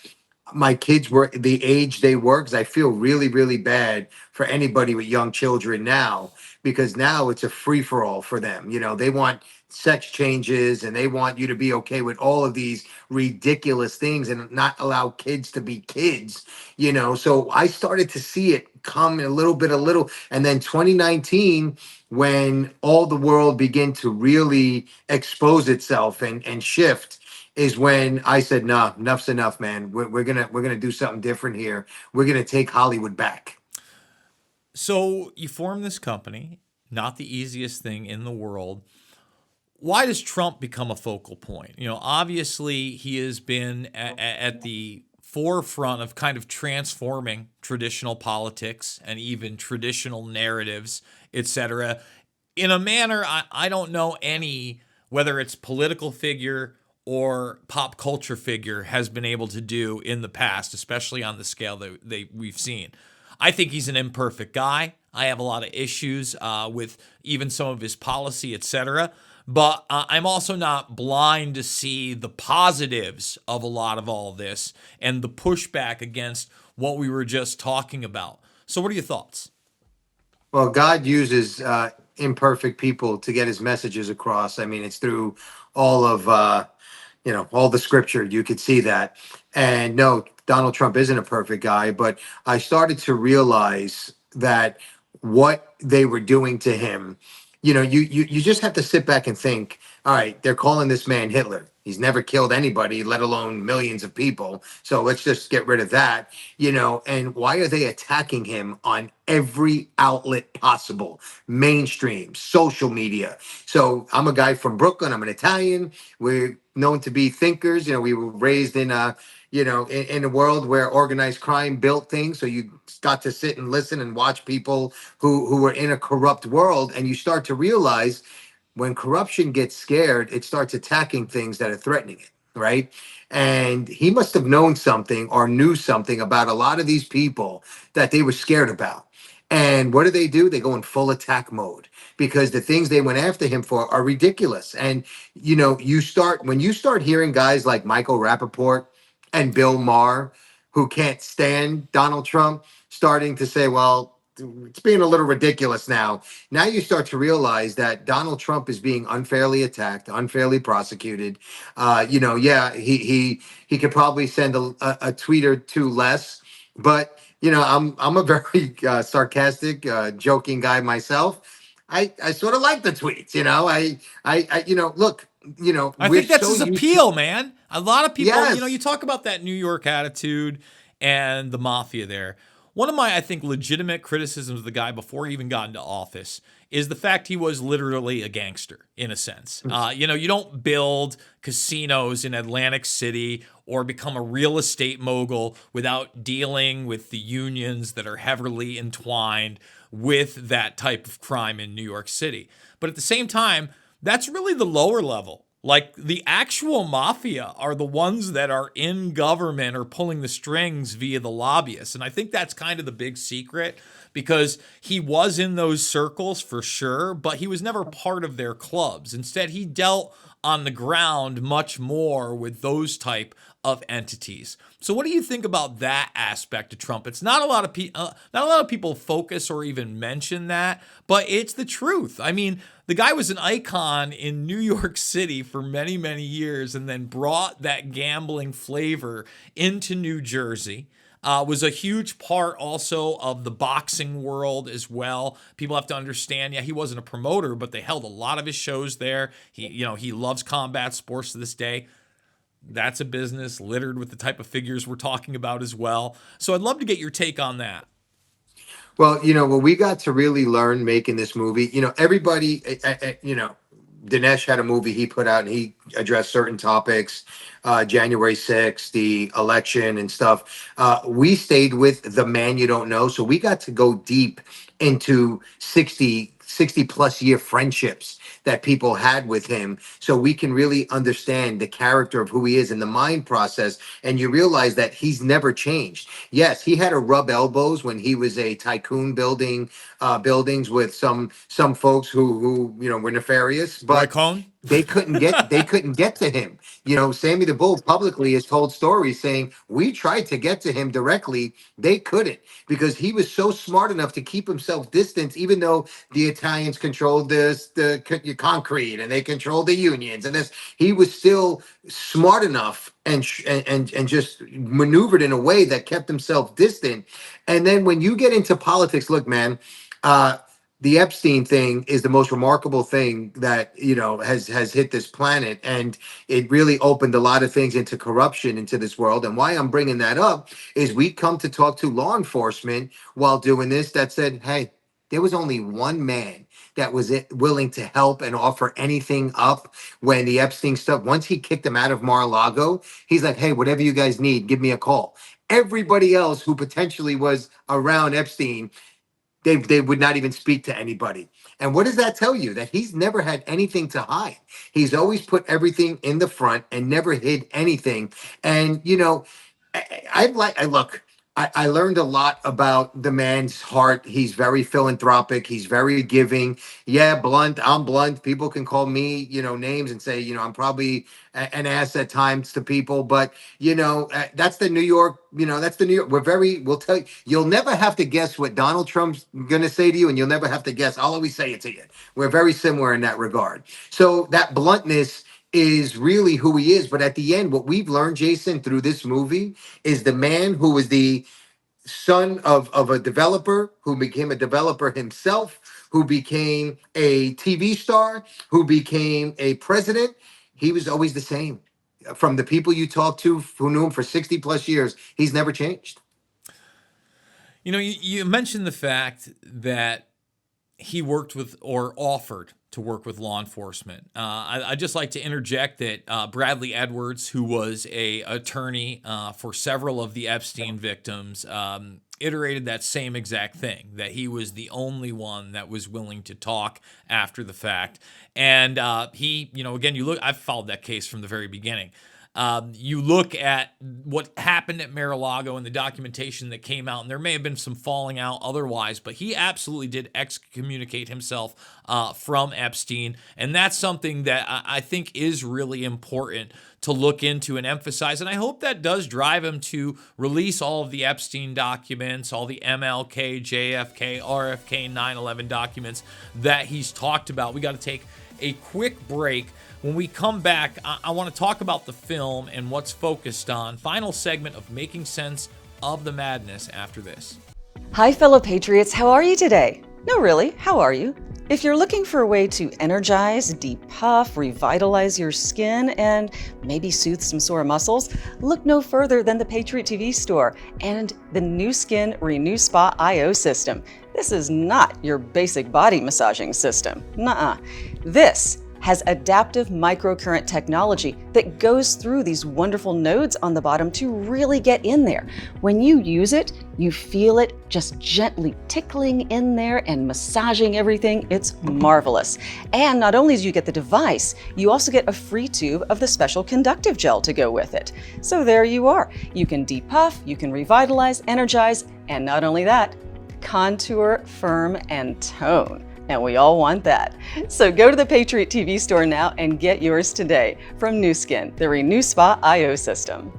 my kids were the age they were, because I feel really, really bad for anybody with young children now, because now it's a free for all for them. You know, they want sex changes and they want you to be okay with all of these ridiculous things and not allow kids to be kids, you know. So I started to see it come a little. And then 2019, when all the world began to really expose itself and shift, is when I said, "Nah, enough's enough, man. We're gonna do something different here. We're gonna take Hollywood back." So you form this company, not the easiest thing in the world. Why does Trump become a focal point? You know, obviously he has been at the forefront of kind of transforming traditional politics and even traditional narratives, etc., in a manner I don't know any, whether it's political figure or pop culture figure, has been able to do in the past, especially on the scale that we've seen. I think he's an imperfect guy. I have a lot of issues with even some of his policy, etc. But I'm also not blind to see the positives of a lot of all this and the pushback against what we were just talking about. So what are your thoughts? Well, God uses imperfect people to get his messages across. I mean, it's through all of all the scripture. You could see that. And no, Donald Trump isn't a perfect guy, but I started to realize that what they were doing to him, you just have to sit back and think, all right, they're calling this man Hitler. He's never killed anybody, let alone millions of people. So let's just get rid of that, and why are they attacking him on every outlet possible? Mainstream, social media. So I'm a guy from Brooklyn. I'm an Italian. We're known to be thinkers. We were raised in in a world where organized crime built things. So you got to sit and listen and watch people who were in a corrupt world, and you start to realize when corruption gets scared, it starts attacking things that are threatening it, right? And he must have known something or knew something about a lot of these people that they were scared about. And what do? They go in full attack mode because the things they went after him for are ridiculous. And when you start hearing guys like Michael Rappaport and Bill Maher, who can't stand Donald Trump, starting to say, well, it's being a little ridiculous now. Now you start to realize that Donald Trump is being unfairly attacked, unfairly prosecuted. He could probably send a tweet or two less, but I'm a very sarcastic, joking guy myself. I sort of like the tweets. Look. I think that's his appeal, man. A lot of people, Yes. You talk about that New York attitude and the mafia there. One of my, I think, legitimate criticisms of the guy before he even got into office is the fact he was literally a gangster, in a sense. You don't build casinos in Atlantic City or become a real estate mogul without dealing with the unions that are heavily entwined with that type of crime in New York City. But at the same time, that's really the lower level. Like, the actual mafia are the ones that are in government or pulling the strings via the lobbyists. And I think that's kind of the big secret, because he was in those circles for sure, but he was never part of their clubs. Instead, he dealt on the ground much more with those type of entities. So what do you think about that aspect of Trump? It's not a lot of people focus or even mention that, but it's the truth. I mean, the guy was an icon in New York City for many, many years and then brought that gambling flavor into New Jersey. Was a huge part also of the boxing world as well. People have to understand, he wasn't a promoter, but they held a lot of his shows there. He loves combat sports to this day. That's a business littered with the type of figures we're talking about as well. So I'd love to get your take on that. Well, what we got to really learn making this movie, everybody, Dinesh had a movie he put out and he addressed certain topics, January 6th, the election and stuff. We stayed with The Man You Don't Know. So we got to go deep into 60 plus year friendships that people had with him, so we can really understand the character of who he is and the mind process. And you realize that he's never changed. Yes, he had to rub elbows when he was a tycoon building buildings with some folks who were nefarious, but they couldn't get to him. Sammy the Bull publicly has told stories saying we tried to get to him directly. They couldn't, because he was so smart enough to keep himself distant, even though the Italians controlled the concrete and they controlled the unions and this. He was still smart enough and just maneuvered in a way that kept himself distant. And then when you get into politics, look, man, the Epstein thing is the most remarkable thing that has hit this planet, and it really opened a lot of things into corruption into this world. And why I'm bringing that up is we come to talk to law enforcement while doing this that said, hey, there was only one man that was willing to help and offer anything up when the Epstein stuff, once he kicked him out of Mar-a-Lago, he's like, hey, whatever you guys need, give me a call. Everybody else who potentially was around Epstein, they would not even speak to anybody. And what does that tell you? That he's never had anything to hide. He's always put everything in the front and never hid anything. And, I learned a lot about the man's heart. He's very philanthropic. He's very giving. Yeah, blunt. I'm blunt. People can call me, names and say, I'm probably an ass at times to people. But, that's the New York, that's the New York. We'll tell you, you'll never have to guess what Donald Trump's going to say to you. And you'll never have to guess. I'll always say it to you. We're very similar in that regard. So that bluntness is really who he is. But at the end, what we've learned, Jason, through this movie is the man who was the son of a developer, who became a developer himself, who became a TV star, who became a president. He was always the same. From the people you talk to who knew him for 60 plus years, he's never changed. You mentioned the fact that he worked with or offered to work with law enforcement. I'd just like to interject that Bradley Edwards, who was a attorney for several of the Epstein victims, iterated that same exact thing, that he was the only one that was willing to talk after the fact. And he, again, I've followed that case from the very beginning. You look at what happened at Mar-a-Lago and the documentation that came out, and there may have been some falling out otherwise, but he absolutely did excommunicate himself from Epstein. And that's something that I think is really important to look into and emphasize. And I hope that does drive him to release all of the Epstein documents, all the MLK, JFK, RFK, 9/11 documents that he's talked about. We got to take a quick break. When we come back, I want to talk about the film and what's focused on. Final segment of Making Sense of the Madness after this. Hi, fellow patriots. How are you today? No, really, how are you? If you're looking for a way to energize, depuff, revitalize your skin, and maybe soothe some sore muscles, look no further than the Patriot TV store and the new Skin Renew Spa IO system. This is not your basic body massaging system. Nuh-uh. This has adaptive microcurrent technology that goes through these wonderful nodes on the bottom to really get in there. When you use it, you feel it just gently tickling in there and massaging everything. It's marvelous. And not only do you get the device, you also get a free tube of the special conductive gel to go with it. So there you are. You can depuff, you can revitalize, energize, and not only that, contour, firm, and tone. And we all want that. So go to the Patriot TV store now and get yours today from Nu Skin, the Renew Spa IO system.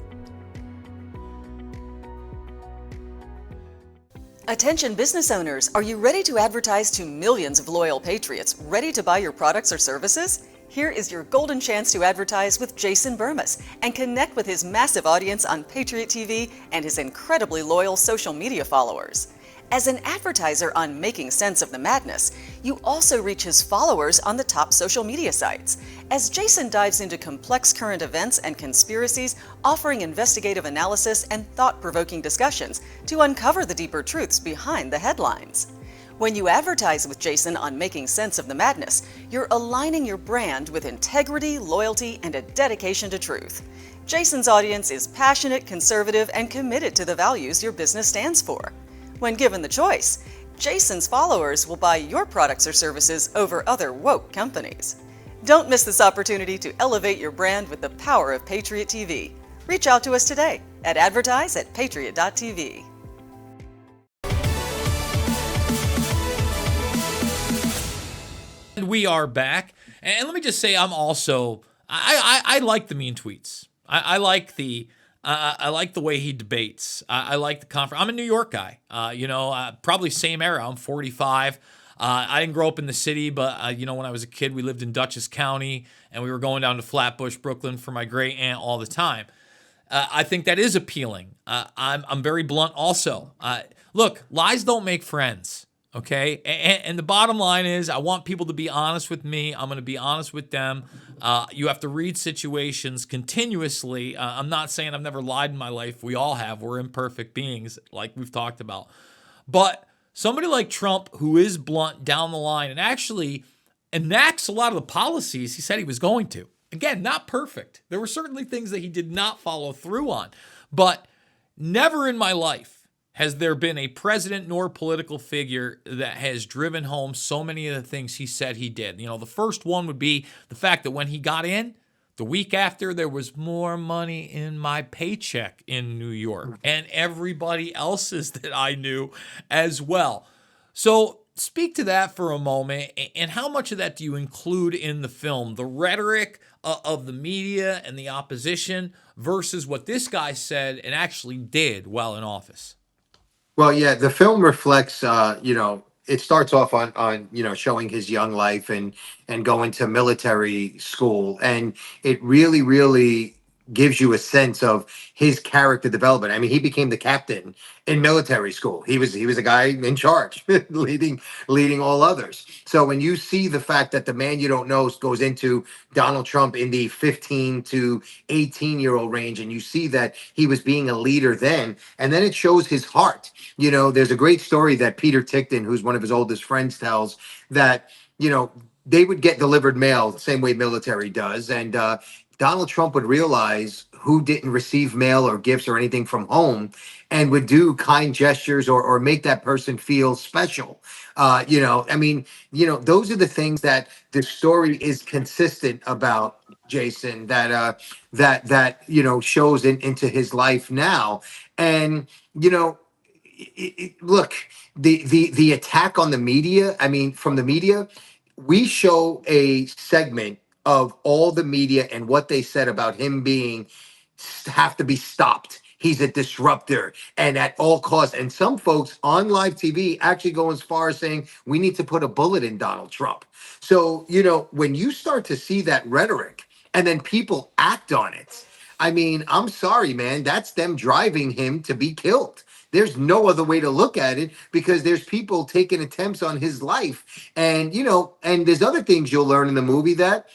Attention business owners, are you ready to advertise to millions of loyal patriots ready to buy your products or services? Here is your golden chance to advertise with Jason Bermas and connect with his massive audience on Patriot TV and his incredibly loyal social media followers. As an advertiser on Making Sense of the Madness, you also reach his followers on the top social media sites. As Jason dives into complex current events and conspiracies, offering investigative analysis and thought-provoking discussions to uncover the deeper truths behind the headlines. When you advertise with Jason on Making Sense of the Madness, you're aligning your brand with integrity, loyalty, and a dedication to truth. Jason's audience is passionate, conservative, and committed to the values your business stands for. When given the choice, Jason's followers will buy your products or services over other woke companies. Don't miss this opportunity to elevate your brand with the power of Patriot TV. Reach out to us today at advertise@patriot.tv. And we are back. And let me just say, I'm also, I like the mean tweets. I like the way he debates. I like the conference. I'm a New York guy. Probably same era. I'm 45. I didn't grow up in the city, but when I was a kid, we lived in Dutchess County, and we were going down to Flatbush, Brooklyn, for my great aunt all the time. I think that is appealing. I'm very blunt also. Look, lies don't make friends. Okay, and the bottom line is, I want people to be honest with me. I'm going to be honest with them. You have to read situations continuously. I'm not saying I've never lied in my life. We all have. We're imperfect beings, like we've talked about. But somebody like Trump, who is blunt down the line and actually enacts a lot of the policies he said he was going to. Again, not perfect. There were certainly things that he did not follow through on. But never in my life has there been a president nor political figure that has driven home so many of the things he said he did. The first one would be the fact that when he got in, the week after, there was more money in my paycheck in New York and everybody else's that I knew as well. So speak to that for a moment, and how much of that do you include in the film? The rhetoric of the media and the opposition versus what this guy said and actually did while in office? Well, yeah, the film reflects, it starts off on showing his young life and going to military school, and it really, really gives you a sense of his character development. I mean, he became the captain in military school. He was a guy in charge, leading all others. So when you see the fact that the man you don't know goes into Donald Trump in the 15 to 18-year-old range, and you see that he was being a leader then, and then it shows his heart. There's a great story that Peter Tickton, who's one of his oldest friends, tells that, they would get delivered mail the same way military does. And Donald Trump would realize who didn't receive mail or gifts or anything from home and would do kind gestures or make that person feel special. Those are the things that the story is consistent about, Jason, that shows into his life now. And, look, the attack on the media, from the media, we show a segment of all the media and what they said about him have to be stopped. He's a disruptor and at all costs. And some folks on live TV actually go as far as saying we need to put a bullet in Donald Trump. So, when you start to see that rhetoric and then people act on it, I'm sorry, man, that's them driving him to be killed. There's no other way to look at it, because there's people taking attempts on his life. And, and there's other things you'll learn in the movie that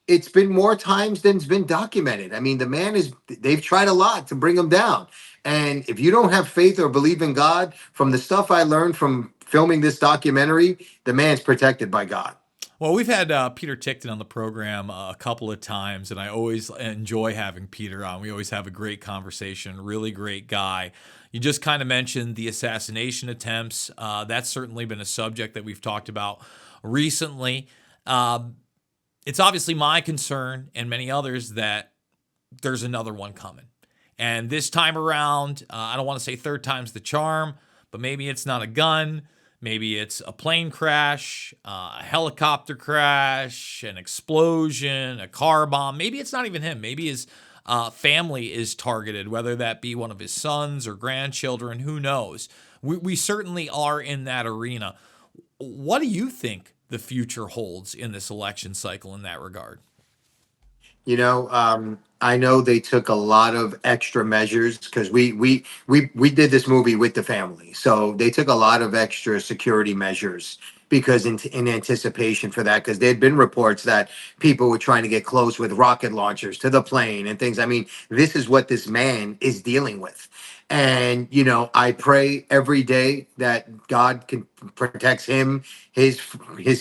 it's been more times than it's been documented. The man they've tried a lot to bring him down. And if you don't have faith or believe in God, from the stuff I learned from filming this documentary, the man's protected by God. Well, we've had Peter Tickton on the program a couple of times, and I always enjoy having Peter on. We always have a great conversation, really great guy. You just kind of mentioned the assassination attempts. That's certainly been a subject that we've talked about recently. It's obviously my concern and many others that there's another one coming. And this time around, I don't want to say third time's the charm, but maybe it's not a gun. Maybe it's a plane crash, a helicopter crash, an explosion, a car bomb. Maybe it's not even him. Maybe his family is targeted, whether that be one of his sons or grandchildren. Who knows? We certainly are in that arena. What do you think the future holds in this election cycle in that regard? You know, I know they took a lot of extra measures because we did this movie with the family, so they took a lot of extra security measures because in anticipation for that, because there had been reports that people were trying to get close with rocket launchers to the plane and things. I mean, this is what this man is dealing with. And you know, I pray every day that God can protects him, his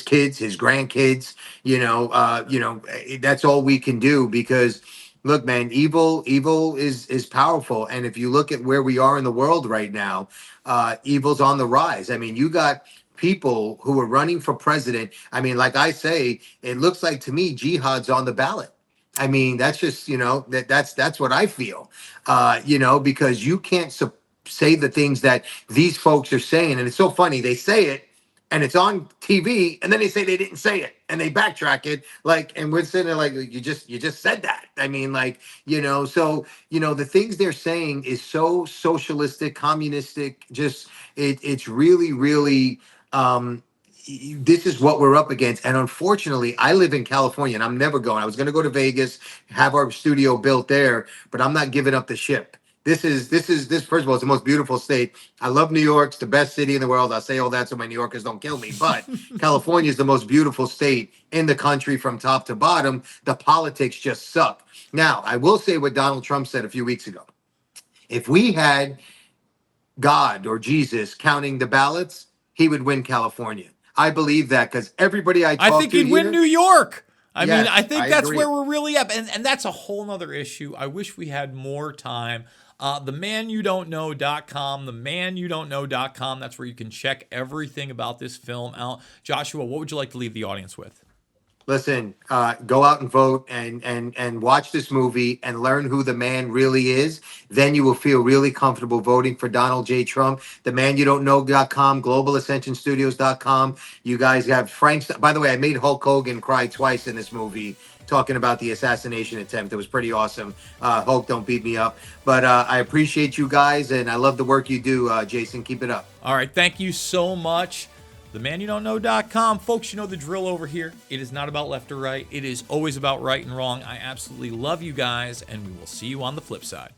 kids, his grandkids. That's all we can do because look, man, evil is powerful. And if you look at where we are in the world right now, evil's on the rise. I mean, you got people who are running for president. I mean, like I say, it looks like to me jihad's on the ballot. I mean, that's just, that's what I feel, because you can't say the things that these folks are saying. And it's so funny. They say it and it's on TV and then they say they didn't say it and they backtrack it and we're sitting there like, you just said that. I mean, the things they're saying is so socialistic, communistic, it's really, really, this is what we're up against. And unfortunately, I live in California and I'm never going. I was going to go to Vegas, have our studio built there, but I'm not giving up the ship. This first of all, it's the most beautiful state. I love New York. It's the best city in the world. I'll say all that so my New Yorkers don't kill me. But California is the most beautiful state in the country from top to bottom. The politics just suck. Now, I will say what Donald Trump said a few weeks ago. If we had God or Jesus counting the ballots, he would win California. I believe that because everybody I talk to I think he'd win New York. I mean, I think that's agree. where we're really at. And that's a whole nother issue. I wish we had more time. TheManYouDon'tKnow.com, TheManYouDon'tKnow.com. That's where you can check everything about this film out. Joshua, what would you like to leave the audience with? Listen, go out and vote and watch this movie and learn who the man really is. Then you will feel really comfortable voting for Donald J. Trump. TheManYouDon'tKnow.com, GlobalAscensionStudios.com. You guys have Frank. By the way, I made Hulk Hogan cry twice in this movie talking about the assassination attempt. It was pretty awesome. Hulk, don't beat me up. But I appreciate you guys, and I love the work you do, Jason. Keep it up. All right, thank you so much. TheManYouDon'tKnow.com. Folks, you know the drill over here. It is not about left or right. It is always about right and wrong. I absolutely love you guys, and we will see you on the flip side.